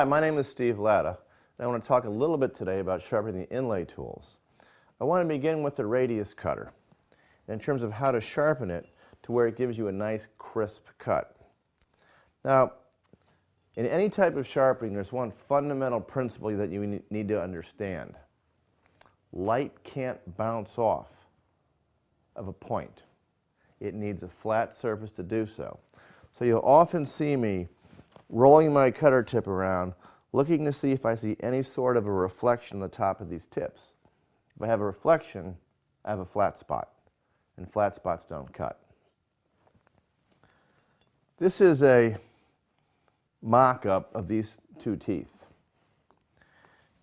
Hi, my name is Steve Latta, and I want to talk a little bit today about sharpening the inlay tools. I want to begin with the radius cutter, in terms of how to sharpen it to where it gives you a nice crisp cut. Now, in any type of sharpening, there's one fundamental principle that you need to understand. Light can't bounce off of a point. It needs a flat surface to do so. So you'll often see me rolling my cutter tip around, looking to see if I see any sort of a reflection on the top of these tips. If I have a reflection, I have a flat spot, and flat spots don't cut. This is a mock-up of these two teeth.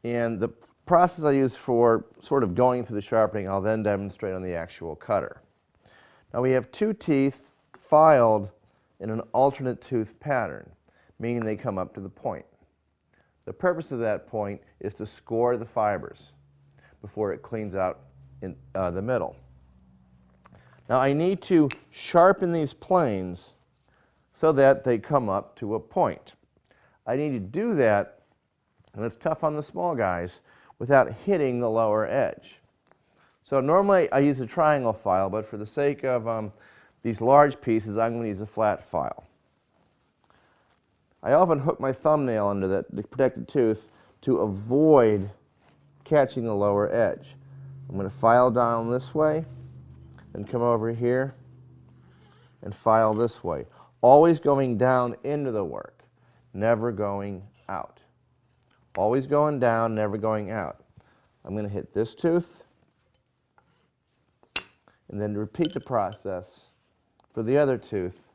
And the process I use for sort of going through the sharpening, I'll then demonstrate on the actual cutter. Now we have two teeth filed in an alternate tooth pattern, meaning they come up to the point. The purpose of that point is to score the fibers before it cleans out in the middle. Now I need to sharpen these planes so that they come up to a point. I need to do that, and it's tough on the small guys, without hitting the lower edge. So normally I use a triangle file, but for the sake of these large pieces, I'm going to use a flat file. I often hook my thumbnail under the protected tooth to avoid catching the lower edge. I'm going to file down this way, then come over here and file this way. Always going down into the work, never going out. Always going down, never going out. I'm going to hit this tooth and then repeat the process for the other tooth,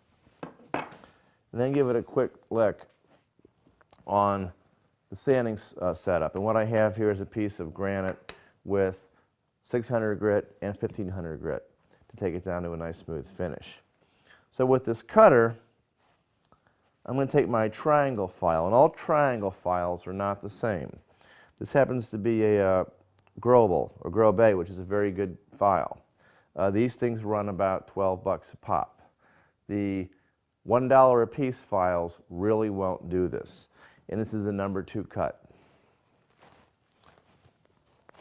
and then give it a quick lick on the sanding setup. And what I have here is a piece of granite with 600 grit and 1500 grit to take it down to a nice smooth finish. So with this cutter, I'm going to take my triangle file, and all triangle files are not the same. This happens to be a Grobel or Grobet, which is a very good file. These things run about 12 bucks a pop. The $1 a piece files really won't do this, and this is a number 2 cut.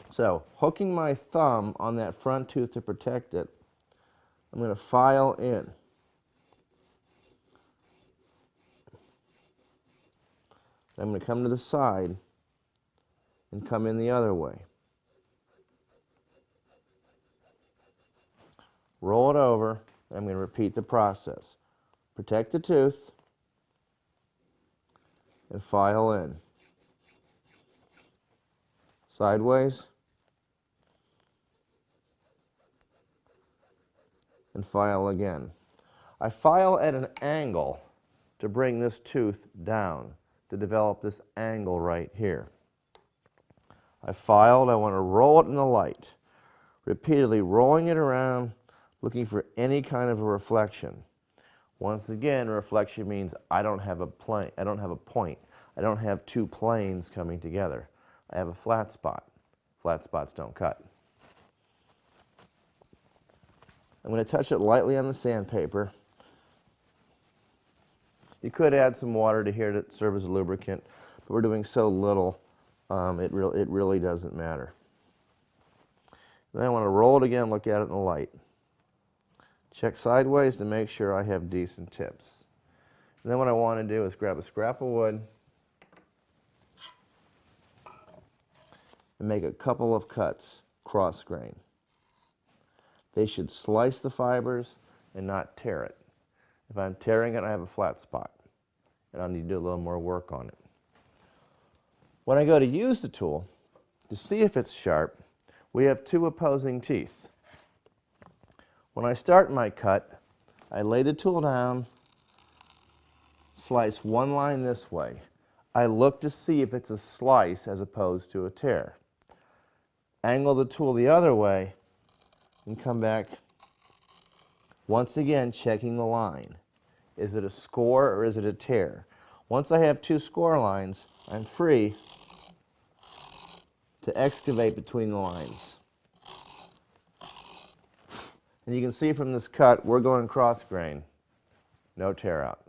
So hooking my thumb on that front tooth to protect it, I'm going to file in. I'm going to come to the side and come in the other way. Roll it over. I'm going to repeat the process. Protect the tooth and file in. Sideways and file again. I file at an angle to bring this tooth down, to develop this angle right here. I filed, I want to roll it in the light, repeatedly rolling it around, looking for any kind of a reflection. Once again, reflection means I don't have a plane, I don't have a point. I don't have two planes coming together. I have a flat spot. Flat spots don't cut. I'm going to touch it lightly on the sandpaper. You could add some water to here to serve as a lubricant, but we're doing so little, it really doesn't matter. Then I want to roll it again, look at it in the light. Check sideways to make sure I have decent tips. And then what I want to do is grab a scrap of wood and make a couple of cuts cross grain. They should slice the fibers and not tear it. If I'm tearing it, I have a flat spot, and I'll need to do a little more work on it. When I go to use the tool, to see if it's sharp, we have two opposing teeth. When I start my cut, I lay the tool down, slice one line this way. I look to see if it's a slice as opposed to a tear. Angle the tool the other way and come back, once again checking the line. Is it a score or is it a tear? Once I have two score lines, I'm free to excavate between the lines. And you can see from this cut, we're going cross grain, no tear out.